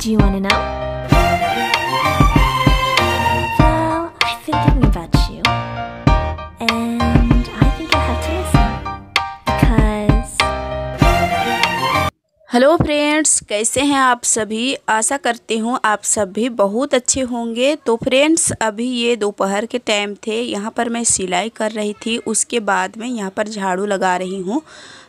Do you want to know? Well, I've been thinking about you, and I think you'll have to listen because. Hello friends, कैसे हैं आप सभी। आशा करती हूँ आप सभी बहुत अच्छे होंगे। तो फ्रेंड्स, अभी ये दोपहर के टाइम थे, यहाँ पर मैं सिलाई कर रही थी, उसके बाद में यहाँ पर झाड़ू लगा रही हूँ।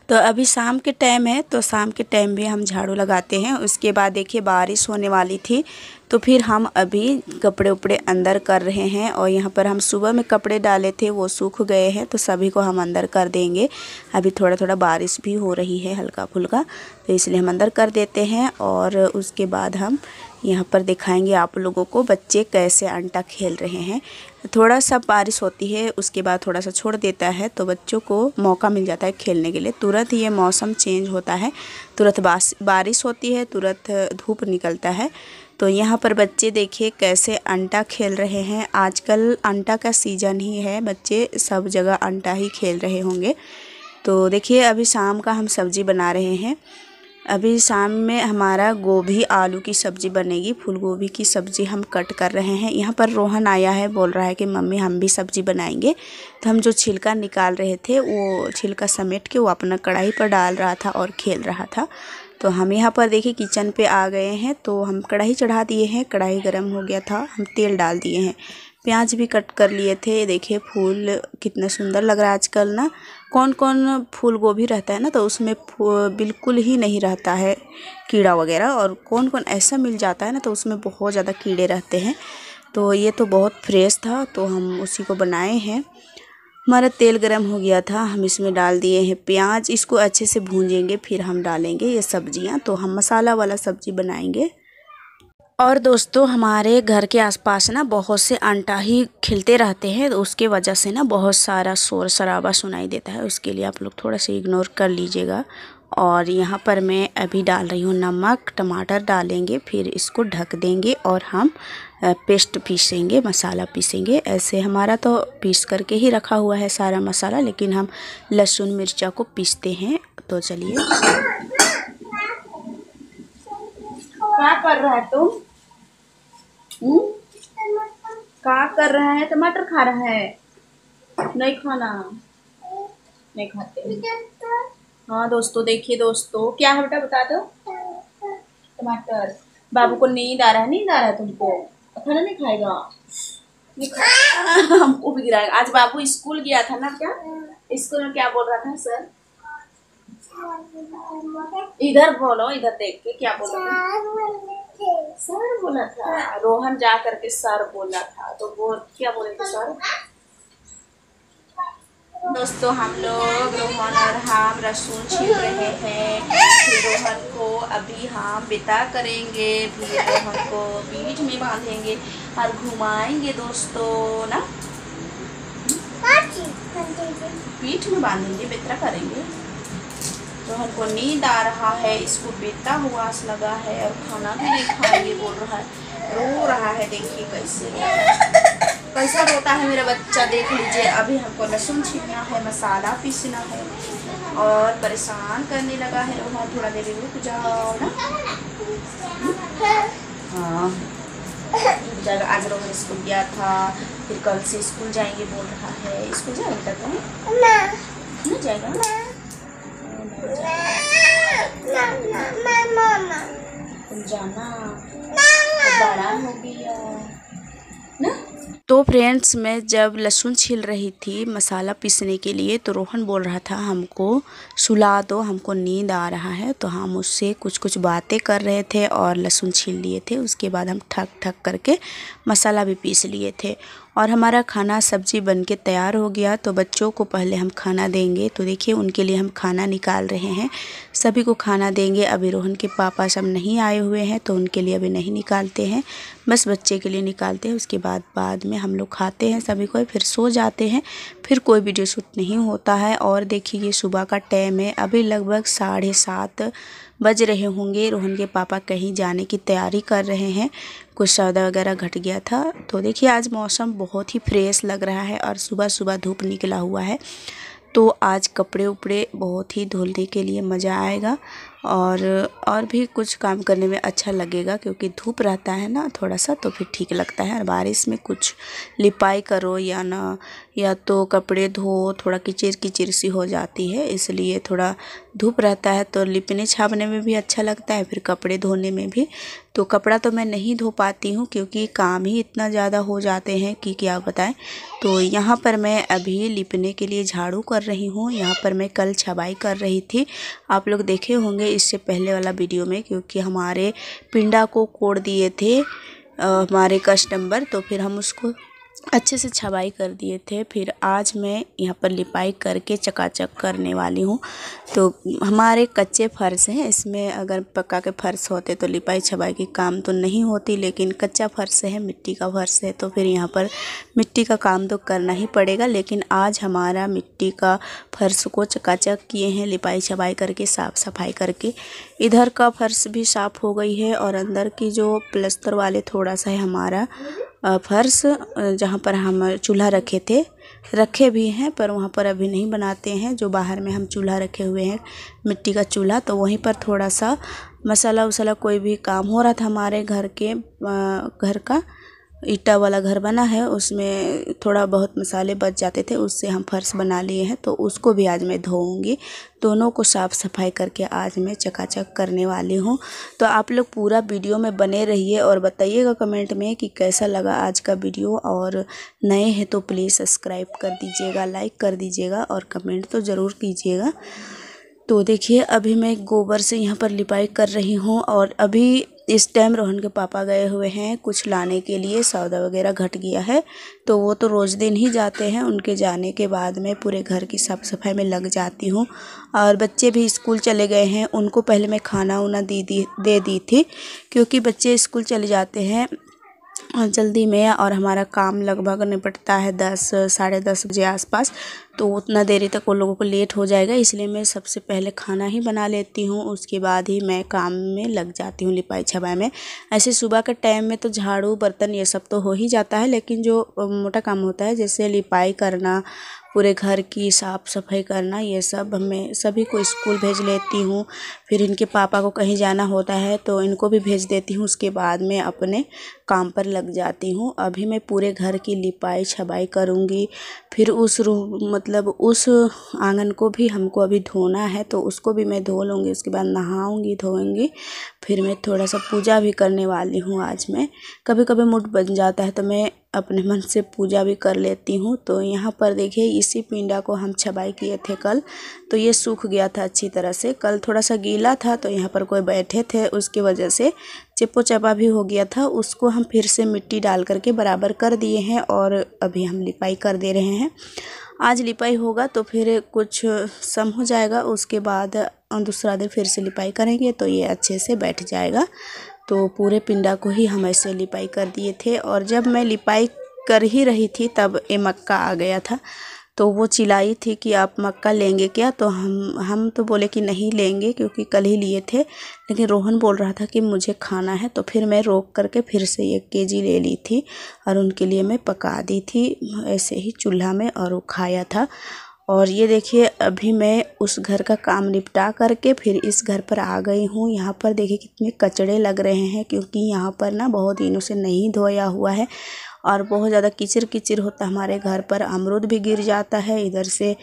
तो अभी शाम के टाइम है, तो शाम के टाइम भी हम झाड़ू लगाते हैं। उसके बाद देखिए बारिश होने वाली थी, तो फिर हम अभी कपड़े उपड़े अंदर कर रहे हैं। और यहाँ पर हम सुबह में कपड़े डाले थे, वो सूख गए हैं, तो सभी को हम अंदर कर देंगे। अभी थोड़ा थोड़ा बारिश भी हो रही है हल्का फुल्का, तो इसलिए हम अंदर कर देते हैं। और उसके बाद हम यहाँ पर दिखाएंगे आप लोगों को बच्चे कैसे अंटा खेल रहे हैं। थोड़ा सा बारिश होती है, उसके बाद थोड़ा सा छोड़ देता है, तो बच्चों को मौका मिल जाता है खेलने के लिए। तुरंत ये मौसम चेंज होता है, तुरंत बारिश होती है, तुरंत धूप निकलता है। तो यहाँ पर बच्चे देखिए कैसे अंटा खेल रहे हैं। आजकल अंटा का सीज़न ही है, बच्चे सब जगह अंटा ही खेल रहे होंगे। तो देखिए अभी शाम का हम सब्ज़ी बना रहे हैं। अभी शाम में हमारा गोभी आलू की सब्ज़ी बनेगी। फूल गोभी की सब्ज़ी हम कट कर रहे हैं। यहाँ पर रोहन आया है, बोल रहा है कि मम्मी हम भी सब्ज़ी बनाएंगे। तो हम जो छिलका निकाल रहे थे, वो छिलका समेट के वो अपना कढ़ाई पर डाल रहा था और खेल रहा था। तो हम यहाँ पर देखिए किचन पे आ गए हैं, तो हम कढ़ाई चढ़ा दिए हैं। कढ़ाई गर्म हो गया था, हम तेल डाल दिए हैं। प्याज भी कट कर लिए थे। देखिए फूल कितना सुंदर लग रहा है आजकल ना। कौन कौन फूल गोभी रहता है ना, तो उसमें बिल्कुल ही नहीं रहता है कीड़ा वगैरह, और कौन कौन ऐसा मिल जाता है ना, तो उसमें बहुत ज़्यादा कीड़े रहते हैं। तो ये तो बहुत फ्रेश था, तो हम उसी को बनाए हैं। हमारा तेल गरम हो गया था, हम इसमें डाल दिए हैं प्याज। इसको अच्छे से भूंजेंगे, फिर हम डालेंगे ये सब्जियां। तो हम मसाला वाला सब्जी बनाएंगे। और दोस्तों, हमारे घर के आसपास ना बहुत से अंटा ही खिलते रहते हैं, तो उसके वजह से ना बहुत सारा शोर शराबा सुनाई देता है। उसके लिए आप लोग थोड़ा सा इग्नोर कर लीजिएगा। और यहाँ पर मैं अभी डाल रही हूँ नमक। टमाटर डालेंगे, फिर इसको ढक देंगे और हम पेस्ट पीसेंगे, मसाला पीसेंगे। ऐसे हमारा तो पीस करके ही रखा हुआ है सारा मसाला, लेकिन हम लहसुन मिर्चा को पीसते हैं। तो चलिए। क्या कर रहा है तुम? क्या कर रहा है? टमाटर खा रहा है? नहीं खाना, नहीं खाते। हाँ दोस्तों, देखिए दोस्तों क्या है बेटा, बता दो। टमाटर। बाबू को नींद आ रहा है, नींद आ रहा है तुमको? खाना नहीं खाएगा, नहीं खाएगा। हमको भी गिराएगा। आज बाबू स्कूल गया था ना, क्या स्कूल में क्या बोल रहा था सर? इधर बोलो, इधर देख के क्या बोल रहा था? सर बोला था। रोहन जा करके सर बोला था, तो वो क्या बोले थे सर? दोस्तों, हम लोग रोहन और हम लहसुन छील रहे हैं। फिर रोहन को अभी हम बिता करेंगे, फिर रोहन को पीठ में बांधेंगे और घुमाएंगे दोस्तों ना। पीठ में बांधेंगे, बितरा करेंगे। रोहन को नींद आ रहा है, इसको बेटा हुआ लगा है, और खाना भी नहीं खाएंगे बोल रहा है, रो रहा है। देखिए कैसा रोता है मेरा बच्चा, देख लीजिए। अभी हमको लहसुन छीलना है, मसाला पीसना है, और परेशान करने लगा है रोहन। थोड़ा देर रुक जाओ ना। हाँ जाएगा। आज रोहन स्कूल गया था, फिर कल से स्कूल जाएंगे बोल रहा है। स्कूल जाएगा तुम? नहीं जाएगा। तुम जाना, बड़ा हो गया ना। तो फ्रेंड्स, मैं जब लहसुन छील रही थी मसाला पीसने के लिए, तो रोहन बोल रहा था हमको सुला दो, हमको नींद आ रहा है। तो हम उससे कुछ कुछ बातें कर रहे थे और लहसुन छील लिए थे। उसके बाद हम ठक ठक करके मसाला भी पीस लिए थे, और हमारा खाना सब्जी बन के तैयार हो गया। तो बच्चों को पहले हम खाना देंगे। तो देखिए उनके लिए हम खाना निकाल रहे हैं, सभी को खाना देंगे। अभी रोहन के पापा सब नहीं आए हुए हैं, तो उनके लिए अभी नहीं निकालते हैं, बस बच्चे के लिए निकालते हैं। उसके बाद में हम लोग खाते हैं सभी को, फिर सो जाते हैं। फिर कोई वीडियो शूट नहीं होता है। और देखिए ये सुबह का टाइम है, अभी लगभग 7:30 बज रहे होंगे। रोहन के पापा कहीं जाने की तैयारी कर रहे हैं, कुछ सौदा वगैरह घट गया था। तो देखिए आज मौसम बहुत ही फ्रेश लग रहा है, और सुबह सुबह धूप निकला हुआ है। तो आज कपड़े उपड़े बहुत ही धुलने के लिए मज़ा आएगा। और भी कुछ काम करने में अच्छा लगेगा, क्योंकि धूप रहता है ना थोड़ा सा, तो फिर ठीक लगता है। और बारिश में कुछ लिपाई करो या तो कपड़े धो, थोड़ा किचिर किचिर सी हो जाती है, इसलिए थोड़ा धूप रहता है तो लिपने छापने में भी अच्छा लगता है, फिर कपड़े धोने में भी। तो कपड़ा तो मैं नहीं धो पाती हूँ क्योंकि काम ही इतना ज़्यादा हो जाते हैं कि क्या बताएं। तो यहाँ पर मैं अभी लिपने के लिए झाड़ू कर रही हूँ। यहाँ पर मैं कल छबाई कर रही थी, आप लोग देखे होंगे इससे पहले वाला वीडियो में, क्योंकि हमारे पिंडा को कोड़ दिए थे हमारे कस्टमर, तो फिर हम उसको अच्छे से छबाई कर दिए थे। फिर आज मैं यहाँ पर लिपाई करके चकाचक करने वाली हूँ। तो हमारे कच्चे फर्श हैं, इसमें अगर पक्का के फर्श होते तो लिपाई छबाई की काम तो नहीं होती, लेकिन कच्चा फर्श है, मिट्टी का फर्श है, तो फिर यहाँ पर मिट्टी का काम तो करना ही पड़ेगा। लेकिन आज हमारा मिट्टी का फर्श को चकाचक किए हैं, लिपाई छबाई करके साफ़ सफाई करके। इधर का फर्श भी साफ़ हो गई है और अंदर की जो प्लस्तर वाले थोड़ा सा है हमारा फर्श, जहाँ पर हम चूल्हा रखे भी हैं, पर वहाँ पर अभी नहीं बनाते हैं। जो बाहर में हम चूल्हा रखे हुए हैं, मिट्टी का चूल्हा, तो वहीं पर थोड़ा सा मसाला वसाला कोई भी काम हो रहा था। हमारे घर का ईटा वाला घर बना है, उसमें थोड़ा बहुत मसाले बच जाते थे, उससे हम फर्श बना लिए हैं, तो उसको भी आज मैं धोऊंगी। दोनों को साफ़ सफाई करके आज मैं चकाचक करने वाली हूँ। तो आप लोग पूरा वीडियो में बने रहिए और बताइएगा कमेंट में कि कैसा लगा आज का वीडियो। और नए हैं तो प्लीज़ सब्सक्राइब कर दीजिएगा, लाइक कर दीजिएगा और कमेंट तो ज़रूर कीजिएगा। तो देखिए अभी मैं गोबर से यहाँ पर लिपाई कर रही हूँ। और अभी इस टाइम रोहन के पापा गए हुए हैं कुछ लाने के लिए, सौदा वगैरह घट गया है, तो वो तो रोज़ दिन ही जाते हैं। उनके जाने के बाद मैं पूरे घर की साफ़ सफाई में लग जाती हूँ। और बच्चे भी स्कूल चले गए हैं, उनको पहले मैं खाना उना दे दी थी, क्योंकि बच्चे स्कूल चले जाते हैं जल्दी में और हमारा काम लगभग निपटता है 10 साढ़े 10 बजे आसपास, तो उतना देरी तक वो लोगों को लेट हो जाएगा, इसलिए मैं सबसे पहले खाना ही बना लेती हूँ, उसके बाद ही मैं काम में लग जाती हूँ लिपाई छबाई में। ऐसे सुबह के टाइम में तो झाड़ू बर्तन ये सब तो हो ही जाता है, लेकिन जो मोटा काम होता है जैसे लिपाई करना, पूरे घर की साफ़ सफाई करना, ये सब मैं सभी को स्कूल भेज लेती हूँ। फिर इनके पापा को कहीं जाना होता है तो इनको भी भेज देती हूँ, उसके बाद मैं अपने काम पर लग जाती हूँ। अभी मैं पूरे घर की लिपाई छबाई करूँगी। फिर उस आंगन को भी हमको अभी धोना है, तो उसको भी मैं धो लूँगी, उसके बाद नहाऊँगी धोऊँगी। फिर मैं थोड़ा सा पूजा भी करने वाली हूँ। आज मैं कभी कभी मूड बन जाता है तो मैं अपने मन से पूजा भी कर लेती हूँ। तो यहाँ पर देखिए इसी पिंडा को हम छबाई किए थे कल, तो ये सूख गया था अच्छी तरह से। कल थोड़ा सा गीला था तो यहाँ पर कोई बैठे थे, उसकी वजह से चिपो चपा भी हो गया था, उसको हम फिर से मिट्टी डाल करके बराबर कर दिए हैं और अभी हम लिपाई कर दे रहे हैं। आज लिपाई होगा तो फिर कुछ सम हो जाएगा, उसके बाद दूसरा दिन फिर से लिपाई करेंगे तो ये अच्छे से बैठ जाएगा। तो पूरे पिंडा को ही हम ऐसे लिपाई कर दिए थे। और जब मैं लिपाई कर ही रही थी तब ये मक्का आ गया था, तो वो चिल्लाई थी कि आप मक्का लेंगे क्या, तो हम तो बोले कि नहीं लेंगे क्योंकि कल ही लिए थे, लेकिन रोहन बोल रहा था कि मुझे खाना है, तो फिर मैं रोक करके फिर से 1 केजी ले ली थी और उनके लिए मैं पका दी थी ऐसे ही चूल्हा में, और वो खाया था। और ये देखिए अभी मैं उस घर का काम निपटा करके फिर इस घर पर आ गई हूँ। यहाँ पर देखिए कितने कचड़े लग रहे हैं, क्योंकि यहाँ पर ना बहुत दिनों से नहीं धोया हुआ है और बहुत ज़्यादा कीचड़ कीचड़ होता है हमारे घर पर, अमरूद भी गिर जाता है इधर से,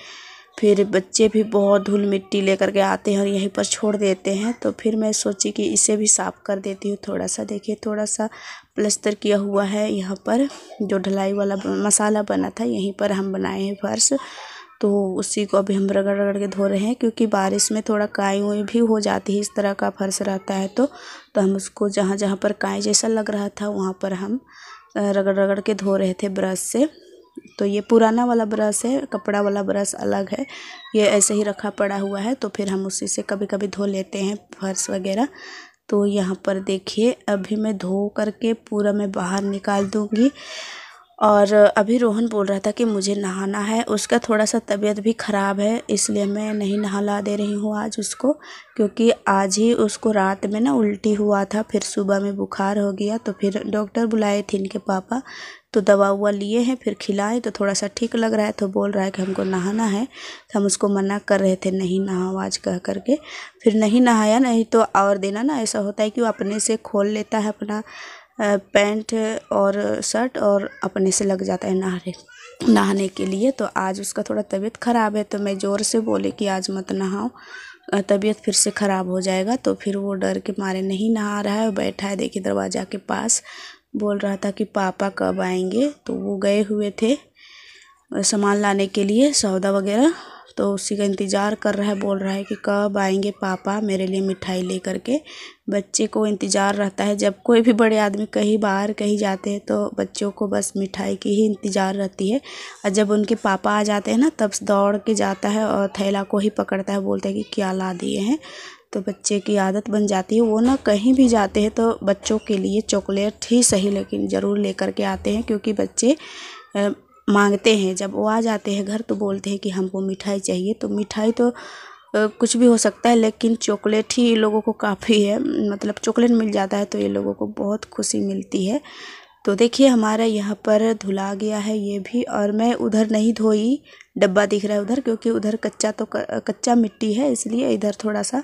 फिर बच्चे भी बहुत धूल मिट्टी लेकर के आते हैं और यहीं पर छोड़ देते हैं। तो फिर मैं सोची कि इसे भी साफ़ कर देती हूँ थोड़ा सा। देखिए थोड़ा सा प्लस्तर किया हुआ है, यहाँ पर जो ढलाई वाला मसाला बना था यहीं पर हम बनाए हैं फर्श, तो उसी को अभी हम रगड़ रगड़ के धो रहे हैं, क्योंकि बारिश में थोड़ा काई वाई भी हो जाती है, इस तरह का फर्श रहता है तो हम उसको जहाँ जहाँ पर काई जैसा लग रहा था वहाँ पर हम रगड़ रगड़ के धो रहे थे ब्रश से। तो ये पुराना वाला ब्रश है, कपड़ा वाला ब्रश अलग है, ये ऐसे ही रखा पड़ा हुआ है, तो फिर हम उसी से कभी कभी धो लेते हैं फर्श वगैरह। तो यहाँ पर देखिए अभी मैं धो करके पूरा मैं बाहर निकाल दूँगी और अभी रोहन बोल रहा था कि मुझे नहाना है। उसका थोड़ा सा तबीयत भी ख़राब है, इसलिए मैं नहीं नहला दे रही हूँ आज उसको, क्योंकि आज ही उसको रात में ना उल्टी हुआ था, फिर सुबह में बुखार हो गया। तो फिर डॉक्टर बुलाए थे इनके पापा, तो दवा हुआ लिए हैं, फिर खिलाए तो थोड़ा सा ठीक लग रहा है। तो बोल रहा है कि हमको नहाना है। तो हम उसको मना कर रहे थे नहीं नहाओ आज कह करके, फिर नहीं नहाया। नहीं तो और देना ना ऐसा होता है कि वो अपने से खोल लेता है अपना पैंट और शर्ट और अपने से लग जाता है नहाने के लिए। तो आज उसका थोड़ा तबीयत ख़राब है, तो मैं ज़ोर से बोले कि आज मत नहाओ, तबीयत फिर से ख़राब हो जाएगा। तो फिर वो डर के मारे नहीं नहा रहा है, बैठा है देखिए दरवाज़ा के पास। बोल रहा था कि पापा कब आएंगे। तो वो गए हुए थे सामान लाने के लिए, सौदा वगैरह, तो उसी का इंतज़ार कर रहा है। बोल रहा है कि कब आएंगे पापा मेरे लिए मिठाई ले करके। बच्चे को इंतज़ार रहता है, जब कोई भी बड़े आदमी कहीं बाहर कहीं जाते हैं तो बच्चों को बस मिठाई की ही इंतज़ार रहती है। और जब उनके पापा आ जाते हैं ना, तब दौड़ के जाता है और थैला को ही पकड़ता है, बोलते हैं कि क्या ला दिए हैं। तो बच्चे की आदत बन जाती है, वो ना कहीं भी जाते हैं तो बच्चों के लिए चॉकलेट ही सही लेकिन ज़रूर लेकर के आते हैं, क्योंकि बच्चे मांगते हैं। जब वो आ जाते हैं घर तो बोलते हैं कि हमको मिठाई चाहिए। तो मिठाई तो कुछ भी हो सकता है, लेकिन चॉकलेट ही ये लोगों को काफ़ी है, मतलब चॉकलेट मिल जाता है तो ये लोगों को बहुत खुशी मिलती है। तो देखिए हमारा यहाँ पर धुला गया है ये भी, और मैं उधर नहीं धोई, डब्बा दिख रहा है उधर, क्योंकि उधर कच्चा मिट्टी है, इसलिए इधर थोड़ा सा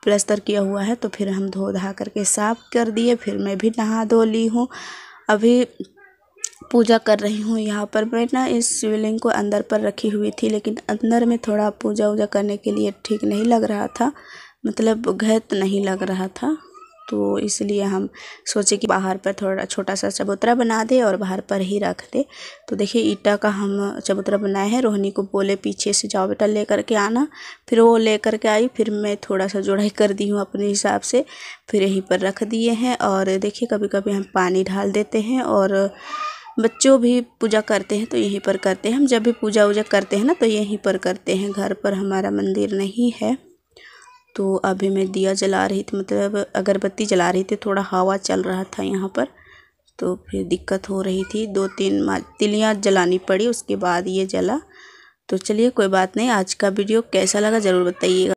प्लास्टर किया हुआ है। तो फिर हम धो धा करके साफ़ कर दिए, फिर मैं भी नहा धो ली हूँ। अभी पूजा कर रही हूँ यहाँ पर। मैं ना इस शिवलिंग को अंदर पर रखी हुई थी, लेकिन अंदर में थोड़ा पूजा वूजा करने के लिए ठीक नहीं लग रहा था, मतलब घैत नहीं लग रहा था। तो इसलिए हम सोचे कि बाहर पर थोड़ा छोटा सा चबूतरा बना दे और बाहर पर ही रख दे। तो देखिए ईटा का हम चबूतरा बनाए हैं। रोहिणी को बोले पीछे से जाओ बेटा ले करके आना, फिर वो ले करके आई, फिर मैं थोड़ा सा जोड़ाई कर दी हूँ अपने हिसाब से, फिर यहीं पर रख दिए हैं। और देखिए कभी कभी हम पानी डाल देते हैं, और बच्चों भी पूजा करते हैं तो यहीं पर करते हैं। हम जब भी पूजा वूजा करते हैं ना तो यहीं पर करते हैं, घर पर हमारा मंदिर नहीं है। तो अभी मैं दिया जला रही थी, मतलब अगरबत्ती जला रही थी, थोड़ा हवा चल रहा था यहाँ पर, तो फिर दिक्कत हो रही थी। 2-3 तिलियाँ जलानी पड़ी, उसके बाद ये जला। तो चलिए कोई बात नहीं। आज का वीडियो कैसा लगा ज़रूर बताइएगा।